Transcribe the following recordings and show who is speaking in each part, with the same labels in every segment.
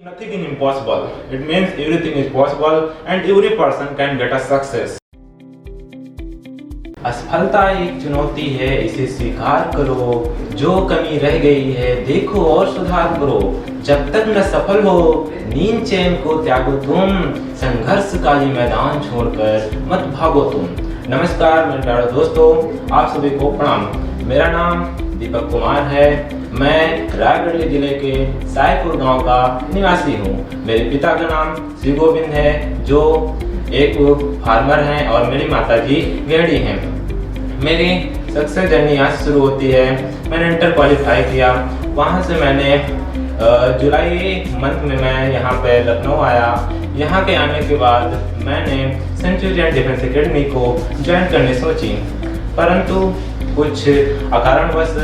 Speaker 1: Nothing is impossible. It means everything is possible and every person can get a success. असफलता एक चुनौती है, इसे स्वीकार करो। जो कमी रह गई है देखो और सुधार करो। जब तक न सफल हो नींद चैन को त्यागो तुम, संघर्ष का ये मैदान छोड़कर मत भागो तुम। नमस्कार मेरे प्यारे दोस्तों, आप सभी को प्रणाम। मेरा नाम दीपक कुमार है। मैं रायगढ़ जिले के सायपुर गांव का निवासी हूं। मेरे पिता का नाम श्री गोविंद है, जो एक फार्मर हैं, और मेरी माताजी गृहिणी हैं। मेरी सक्सेस जर्नी यहाँ से शुरू होती है। मैंने इंटर क्वालिफाई किया, वहाँ से मैंने जुलाई मंथ में मैं यहाँ पे लखनऊ आया। यहाँ के आने के बाद मैंने सेंचुरियन डिफेंस एकेडमी को ज्वाइन करने सोची, परंतु कुछ अकारणवश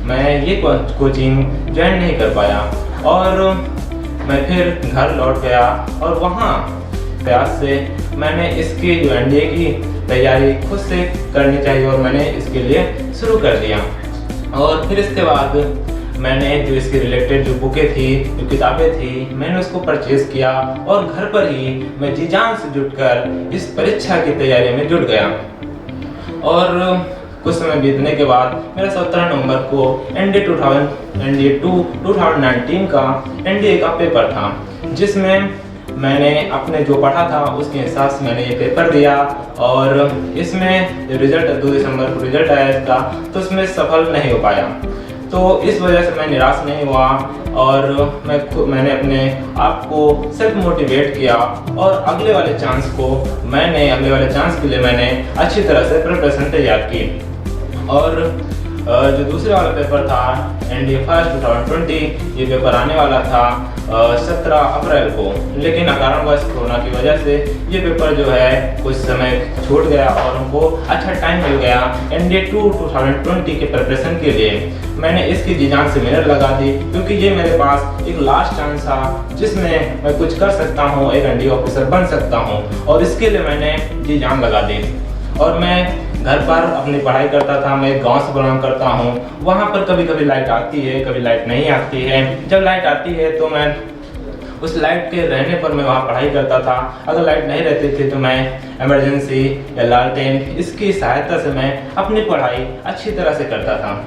Speaker 1: मैं ये कोचिंग ज्वाइन नहीं कर पाया और मैं फिर घर लौट गया। और वहाँ प्रयास से मैंने इसकी जो एनडीए की तैयारी खुद से करनी चाहिए और मैंने इसके लिए शुरू कर दिया। और फिर इसके बाद मैंने जो इसके रिलेटेड जो बुकें थी, जो किताबें थी, मैंने उसको परचेज किया और घर पर ही मैं जी जान से जुटकर इस परीक्षा की तैयारी में जुट गया। और कुछ समय बीतने के बाद मेरा 17 नवंबर को NDA 2019 का NDA का पेपर था, जिसमें मैंने अपने जो पढ़ा था उसके हिसाब से मैंने ये पेपर दिया। और इसमें रिजल्ट 2 दिसंबर को रिजल्ट आया इसका, तो उसमें सफल नहीं हो पाया। तो इस वजह से मैं निराश नहीं हुआ और मैंने अपने आप को सेल्फ मोटिवेट किया और अगले वाले चांस के लिए मैंने अच्छी तरह से प्रिपरेशन तैयार की। और जो दूसरा वाला पेपर था NDA 2020, ये पेपर आने वाला था 17 अप्रैल को, लेकिन अकारणवश कोरोना की वजह से ये पेपर जो है कुछ समय छूट गया और हमको अच्छा टाइम मिल गया NDA 2020 के प्रिपरेशन के लिए। मैंने इसकी जी जान से मेहनत लगा दी, क्योंकि ये मेरे पास एक लास्ट चांस था जिसमें मैं कुछ कर सकता हूँ, एक NDA ऑफिसर बन सकता हूँ, और इसके लिए मैंने जी जान लगा दी। और मैं घर पर अपनी पढ़ाई करता था। मैं एक गांव से बिलोंग करता हूँ। वहाँ पर कभी कभी लाइट आती है, कभी लाइट नहीं आती है। जब लाइट आती है तो मैं उस लाइट के रहने पर मैं वहाँ पढ़ाई करता था। अगर लाइट नहीं रहती थी तो मैं इमरजेंसी या लालटेन, इसकी सहायता से मैं अपनी पढ़ाई अच्छी तरह से करता था।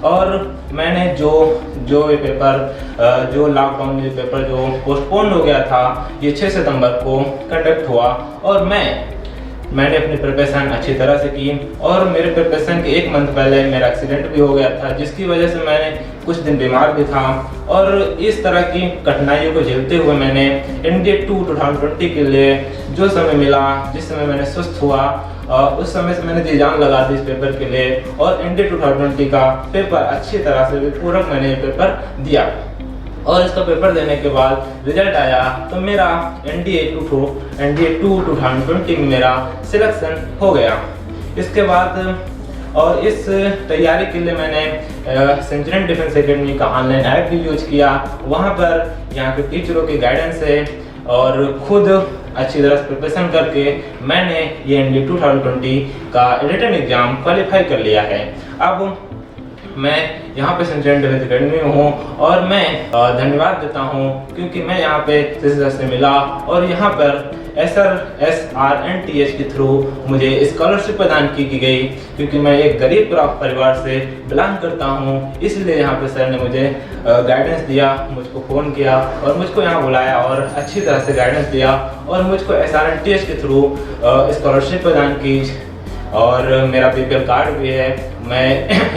Speaker 1: और मैंने जो ये पेपर जो लॉकडाउन में पेपर जो पोस्टपोन हो गया था, ये 6 सितंबर को कंडक्ट हुआ और मैंने अपनी प्रिपरेशन अच्छी तरह से की। और मेरे प्रिपरेशन के 1 मंथ पहले मेरा एक्सीडेंट भी हो गया था, जिसकी वजह से मैंने कुछ दिन बीमार भी था। और इस तरह की कठिनाइयों को झेलते हुए मैंने NDA 2020 के लिए जो समय मिला, जिस समय मैंने सुस्त हुआ, उस समय से मैंने जी जान लगा दी इस पेपर के लिए। और NDA 2020 का पेपर अच्छी तरह से पूरक मैंने ये पेपर दिया। और इसका पेपर देने के बाद रिजल्ट आया तो मेरा NDA 2020 में मेरा सिलेक्शन हो गया। इसके बाद और इस तैयारी के लिए मैंने सेंचुरियन डिफेंस एकेडमी का ऑनलाइन ऐप भी यूज किया। वहाँ पर यहाँ के टीचरों की गाइडेंस से और खुद अच्छी तरह से प्रिपरेशन करके मैंने ये NDA 2020 का रिटन एग्जाम क्वालिफाई कर लिया है। अब मैं यहाँ पे सेंचुरियन डिफेंस एकेडमी में हूँ और मैं धन्यवाद देता हूँ, क्योंकि मैं यहाँ पे सर से मिला और यहाँ पर SRNTH के थ्रू मुझे स्कॉलरशिप प्रदान की गई, क्योंकि मैं एक गरीब परिवार से बिलोंग करता हूँ। इसलिए यहाँ पे सर ने मुझे गाइडेंस दिया, मुझको फ़ोन किया और मुझको यहाँ बुलाया और अच्छी तरह से गाइडेंस दिया और मुझको SRNTH के थ्रू स्कॉलरशिप प्रदान की। और मेरा BPL कार्ड भी है। मैं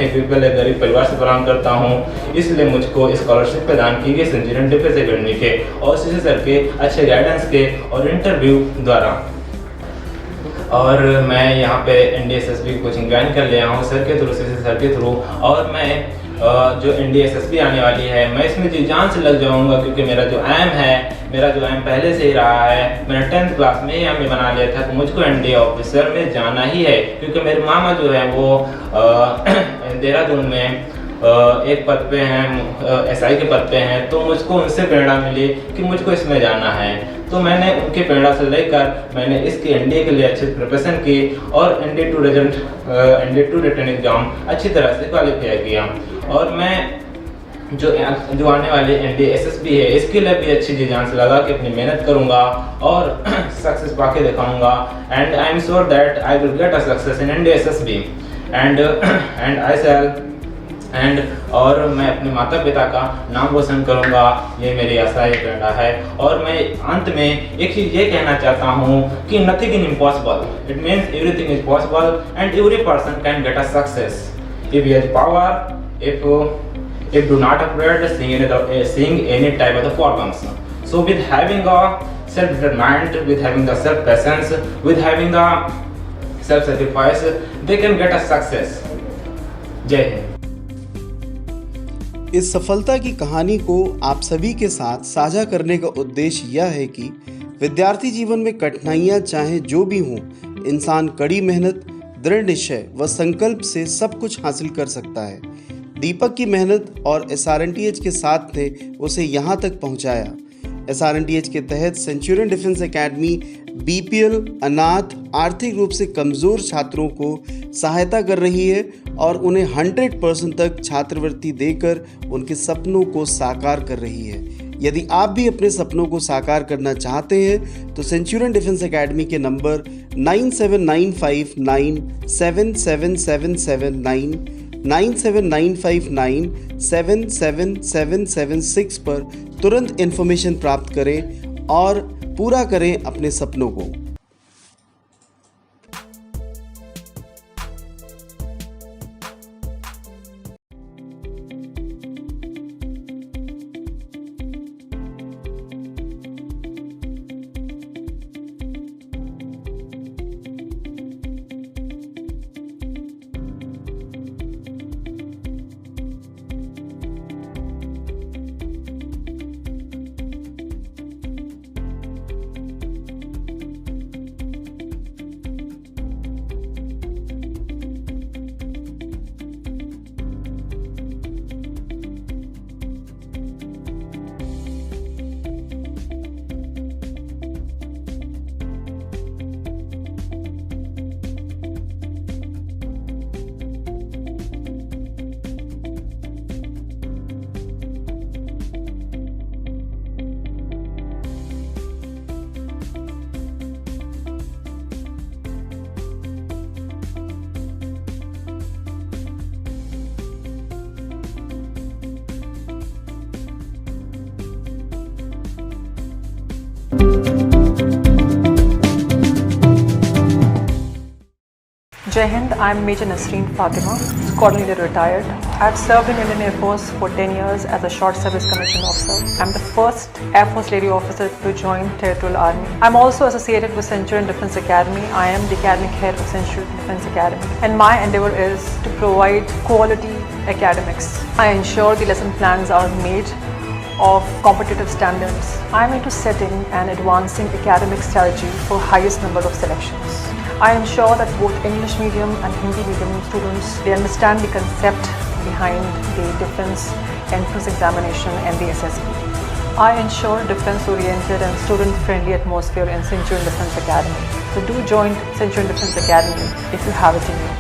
Speaker 1: एक BPL गरीब परिवार से बिलोंग करता हूँ, इसलिए मुझको स्कॉलरशिप प्रदान की गई सेंचुरियन डिफेंस एकेडमी के और CC सर के अच्छे गाइडेंस के और इंटरव्यू द्वारा। और मैं यहाँ पे NDA SSB कोचिंग ज्वाइन कर लिया हूँ सर के थ्रू, CC सर के थ्रू। और मैं जो NDA SSB आने वाली है, मैं इसमें जी जान से लग जाऊँगा, क्योंकि मेरा जो एम पहले से ही रहा है। मैंने 10th क्लास में ही एम बना लिया था कि मुझको NDA ऑफिसर में जाना ही है, क्योंकि मेरे मामा जो है वो देहरादून में एक पद पे हैं, SI के पद पे हैं। तो मुझको उनसे प्रेरणा मिली कि मुझको इसमें जाना है। तो मैंने उनके प्रेरणा से लेकर मैंने इसकी NDA के लिए अच्छी प्रिपरेशन की और NDA 2 रिटन एग्जाम अच्छी तरह से क्वालिफाई किया। और मैं जो आने वाले एनडीए एसएसबी है इसके लिए भी अच्छी जी जान से लगा के अपनी मेहनत करूंगा और सक्सेस पाके दिखाऊंगा। And I am sure that I will get a success in NDA SSB and I shall and और मैं अपने माता पिता का नाम रोशन करूंगा, ये मेरी आशा ये प्रेरणा है। और मैं अंत में एक चीज़ ये कहना चाहता हूँ कि nothing is impossible, it means everything is possible and every person can get a success if he has power, if do not afraid seeing any type of the problems. So with having a self-determined, with having the self-patience, with having the self-sacrifice, they can get a success. जय हिंद।
Speaker 2: इस सफलता की कहानी को आप सभी के साथ साझा करने का उद्देश्य यह है कि विद्यार्थी जीवन में कठिनाइयां चाहे जो भी हों, इंसान कड़ी मेहनत, दृढ़ निश्चय व संकल्प से सब कुछ हासिल कर सकता है। दीपक की मेहनत और SRNTH के साथ ने उसे यहाँ तक पहुँचाया। SRNTH के तहत सेंचुरियन डिफेंस एकेडमी BPL, अनाथ, आर्थिक रूप से कमज़ोर छात्रों को सहायता कर रही है और उन्हें 100% तक छात्रवृत्ति देकर उनके सपनों को साकार कर रही है। यदि आप भी अपने सपनों को साकार करना चाहते हैं तो सेंचुरियन डिफेंस एकेडमी के नंबर 9795977779 9795977776 पर तुरंत इन्फॉर्मेशन प्राप्त करें और पूरा करें अपने सपनों को।
Speaker 3: Jai Hind, I am Major Nasreen Fatima, Squadron Leader retired. I have served in Indian Air Force for 10 years as a short service commissioned officer. I am the first Air Force lady officer to join Territorial Army. I am also associated with Centurion Defence Academy. I am the academic head of Centurion Defence Academy. And my endeavour is to provide quality academics. I ensure the lesson plans are made of competitive standards. I am into setting and advancing academic strategy for highest number of selections. I ensure that both English medium and Hindi medium students, they understand the concept behind the defence entrance examination and the SSB. I ensure defence-oriented and student-friendly atmosphere in Centurion Defence Academy. So do join Centurion Defence Academy if you have it in you.